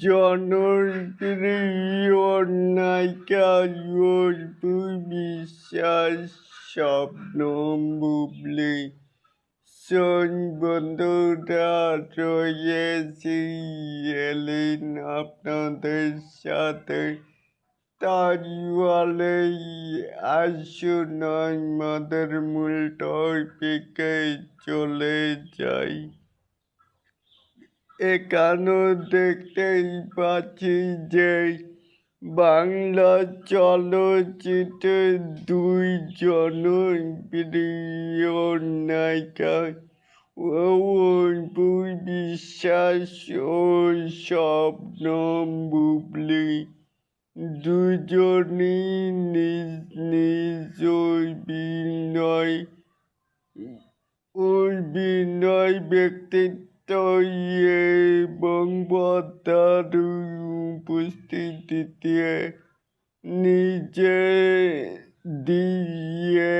জনপ্রিয় নায়িকা অপু বিশ্বাস, স্বপ্ন বুবলী, বন্ধুরা রয়েছি এলিন আপনাদের সাথে। তাহলে আসুন আমাদের মূল টপিকে চলে যাই। এখানেও দেখতেই পাচ্ছি যে বাংলা চলচ্চিত্রের দুই জনপ্রিয় নায়িকা অপু বিশ্বাস ও স্বপ্ন বুবলী দুজনই নিজ নিজ অভিনয় ব্যক্তিত্ব এবং পর্দার উপস্থিতিতে নিজে দিয়ে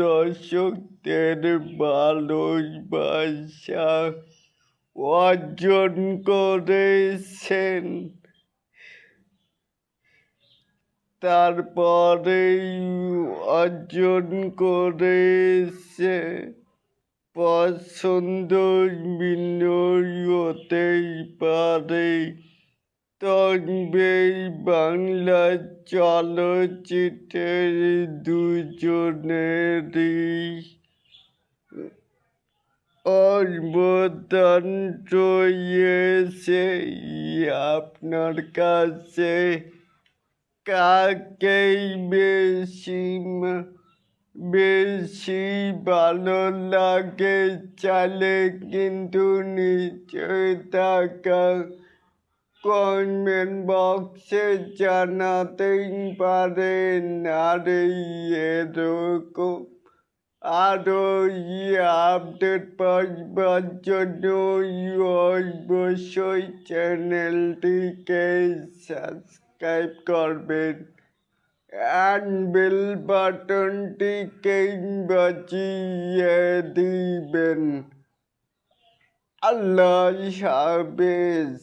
দর্শকদের ভালোবাসা অর্জন করেছেন। তারপরেই অর্জন করেছে পছন্দ ভিন্ন হতেই পারে, তবে বাংলা চলচ্চিত্রের দুজনেরই অবদান রয়েছে। আপনার কাছে কাকেই বেশি ভালো লাগে চাইলে কিন্তু নিচে থাকা কমেন্ট বক্সে জানাতেই পারেন। আর এরকম আরও আপডেট পাওয়ার জন্য অবশ্যই চ্যানেলটিকে সাবস্ক্রাইব করবেন and বেল বাটনটিকে বাজিয়ে দিবেন। আল্লাহ হাফেজ।